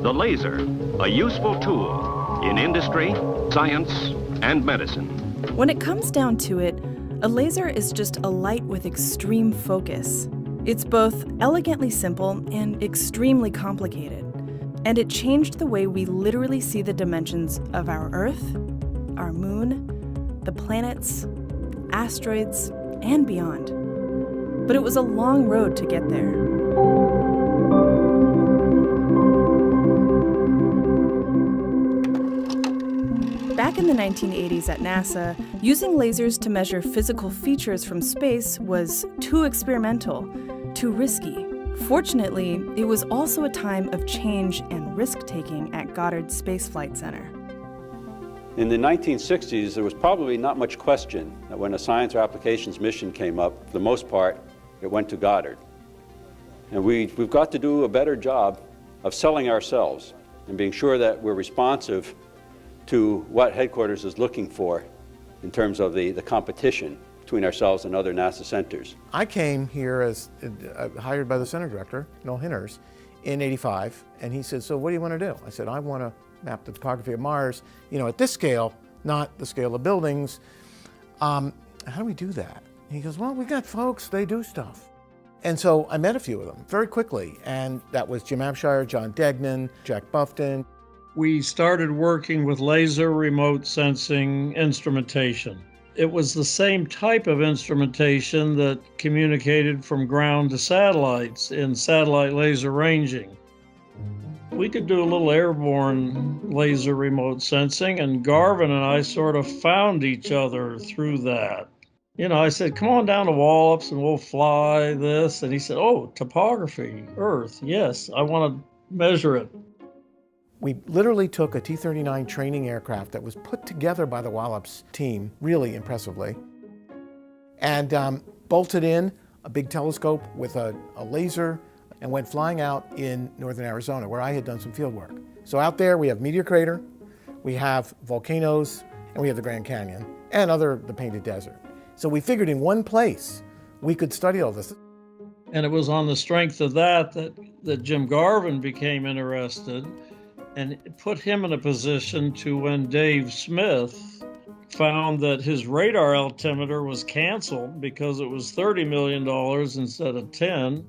The laser, a useful tool in industry, science, and medicine. When it comes down to it, a laser is just a light with extreme focus. It's both elegantly simple and extremely complicated. And it changed the way we literally see the dimensions of our Earth, our moon, the planets, asteroids, and beyond. But it was a long road to get there. Back in the 1980s at NASA, using lasers to measure physical features from space was too experimental, too risky. Fortunately, it was also a time of change and risk-taking at Goddard Space Flight Center. In the 1960s, there was probably not much question that when a science or applications mission came up, for the most part, it went to Goddard. And we've got to do a better job of selling ourselves and being sure that we're responsive to what headquarters is looking for in terms of the competition between ourselves and other NASA centers. I came here as hired by the center director, Noel Hinners, in '85, and he said, so what do you want to do? I said, I want to map the topography of Mars, at this scale, not the scale of buildings. How do we do that? And he goes, well, we got folks, they do stuff. And so I met a few of them very quickly, and that was Jim Abshire, John Degnan, Jack Buffton. We started working with laser remote sensing instrumentation. It was the same type of instrumentation that communicated from ground to satellites in satellite laser ranging. We could do a little airborne laser remote sensing, and Garvin and I sort of found each other through that. I said, come on down to Wallops and we'll fly this. And he said, oh, topography, Earth, yes, I want to measure it. We literally took a T-39 training aircraft that was put together by the Wallops team, really impressively, and bolted in a big telescope with a laser and went flying out in northern Arizona, where I had done some field work. So out there we have Meteor Crater, we have volcanoes, and we have the Grand Canyon, and the Painted Desert. So we figured in one place we could study all this. And it was on the strength of that Jim Garvin became interested, and it put him in a position to, when Dave Smith found that his radar altimeter was canceled because it was $30 million instead of 10.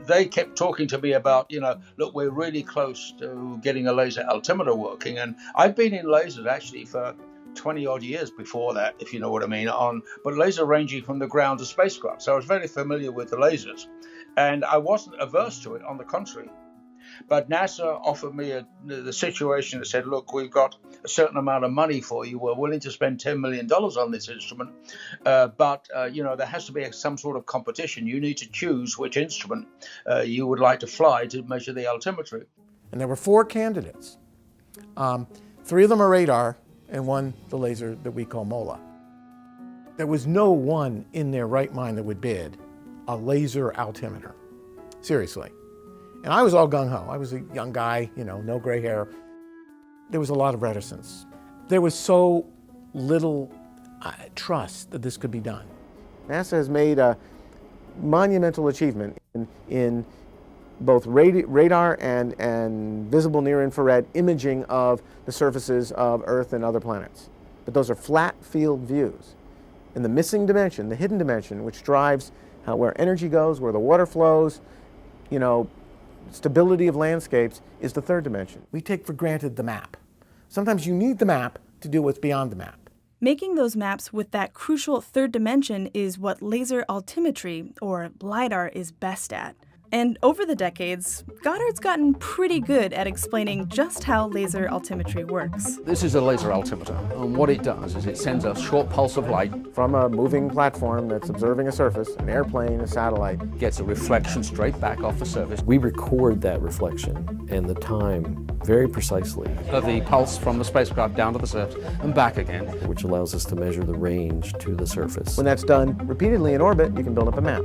They kept talking to me about, look, we're really close to getting a laser altimeter working. And I've been in lasers actually for 20 odd years before that, if you know what I mean, but laser ranging from the ground to spacecraft. So I was very familiar with the lasers, and I wasn't averse to it, on the contrary. But NASA offered me the situation that said, look, we've got a certain amount of money for you. We're willing to spend $10 million on this instrument. But there has to be some sort of competition. You need to choose which instrument you would like to fly to measure the altimetry. And there were 4 candidates. 3 of them are radar, and 1 the laser that we call MOLA. There was no one in their right mind that would bid a laser altimeter. Seriously. And I was all gung-ho. I was a young guy, no gray hair. There was a lot of reticence. There was so little trust that this could be done. NASA has made a monumental achievement in both radar and visible near-infrared imaging of the surfaces of Earth and other planets. But those are flat field views. And the missing dimension, the hidden dimension, which drives where energy goes, where the water flows, stability of landscapes, is the 3rd dimension. We take for granted the map. Sometimes you need the map to do what's beyond the map. Making those maps with that crucial 3rd dimension is what laser altimetry, or LIDAR, is best at. And over the decades, Goddard's gotten pretty good at explaining just how laser altimetry works. This is a laser altimeter, and what it does is it sends a short pulse of light from a moving platform that's observing a surface, an airplane, a satellite. Gets a reflection straight back off the surface. We record that reflection and the time very precisely. Of the pulse from the spacecraft down to the surface and back again. Which allows us to measure the range to the surface. When that's done repeatedly in orbit, you can build up a map.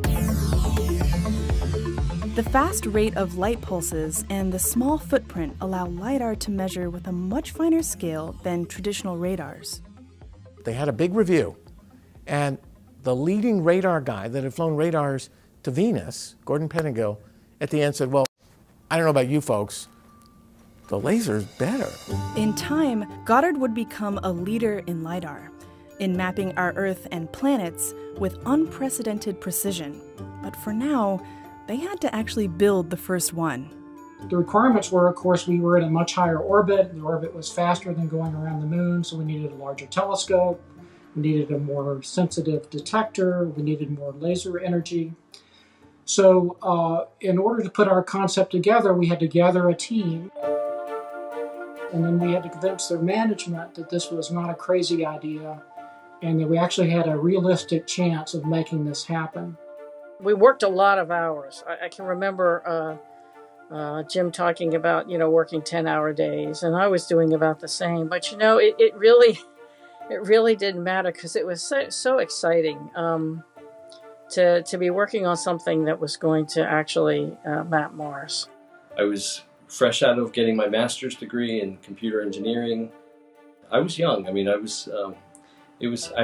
The fast rate of light pulses and the small footprint allow LIDAR to measure with a much finer scale than traditional radars. They had a big review, and the leading radar guy that had flown radars to Venus, Gordon Pettengill, at the end said, well, I don't know about you folks, the laser's better. In time, Goddard would become a leader in Lidar, in mapping our Earth and planets with unprecedented precision. But for now, they had to actually build the first one. The requirements were, of course, we were in a much higher orbit. The orbit was faster than going around the moon, so we needed a larger telescope. We needed a more sensitive detector. We needed more laser energy. So in order to put our concept together, we had to gather a team. And then we had to convince their management that this was not a crazy idea and that we actually had a realistic chance of making this happen. We worked a lot of hours. I can remember Jim talking about, working 10-hour days, and I was doing about the same. But, it really didn't matter because it was so exciting to be working on something that was going to actually map Mars. I was fresh out of getting my master's degree in computer engineering. I was young. I mean, I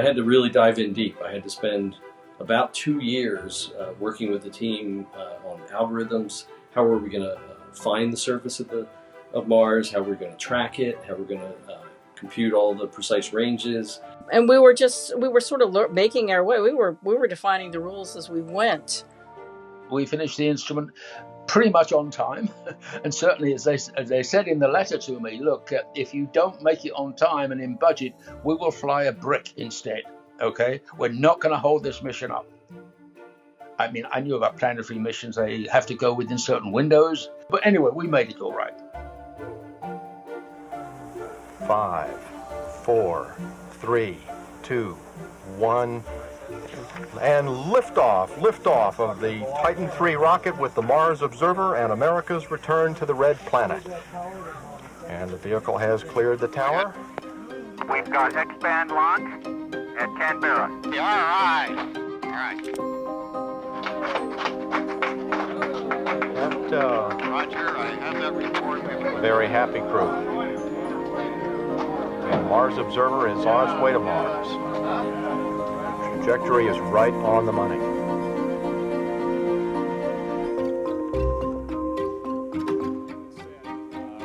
had to really dive in deep. I had to spend about 2 years working with the team on algorithms. How were we going to find the surface of Mars? How were we going to track it? How were we going to compute all the precise ranges? And we were sort of making our way. We were defining the rules as we went. We finished the instrument pretty much on time, and certainly as they said in the letter to me, look, if you don't make it on time and in budget, we will fly a brick instead. Okay, we're not going to hold this mission up. I mean, I knew about planetary missions; they have to go within certain windows. But anyway, we made it all right. 5, 4, 3, 2, 1, and liftoff of the Titan III rocket with the Mars Observer and America's return to the red planet. And the vehicle has cleared the tower. We've got X-band launch at Canberra. Yeah, all right. Roger, I have that report. Very happy crew. And Mars Observer is on its way to Mars. Trajectory is right on the money.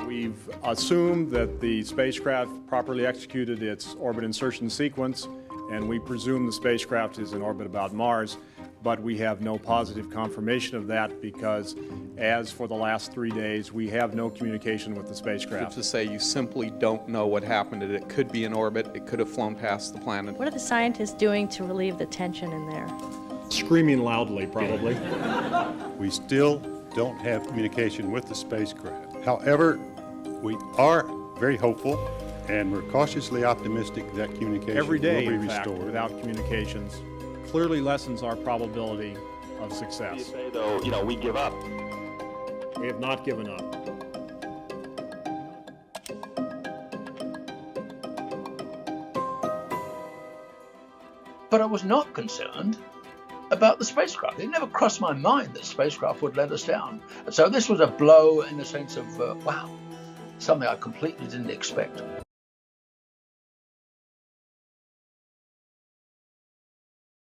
We've assumed that the spacecraft properly executed its orbit insertion sequence, and we presume the spacecraft is in orbit about Mars, but we have no positive confirmation of that because, as for the last 3 days, we have no communication with the spacecraft. To say you simply don't know what happened. It could be in orbit. It could have flown past the planet. What are the scientists doing to relieve the tension in there? Screaming loudly, probably. We still don't have communication with the spacecraft. However, we are very hopeful, and we're cautiously optimistic that communication Every day, will be in fact, restored. without communications clearly lessens our probability of success. You say, though, we give up. We have not given up. But I was not concerned about the spacecraft. It never crossed my mind that the spacecraft would let us down. So this was a blow in the sense of, wow, something I completely didn't expect.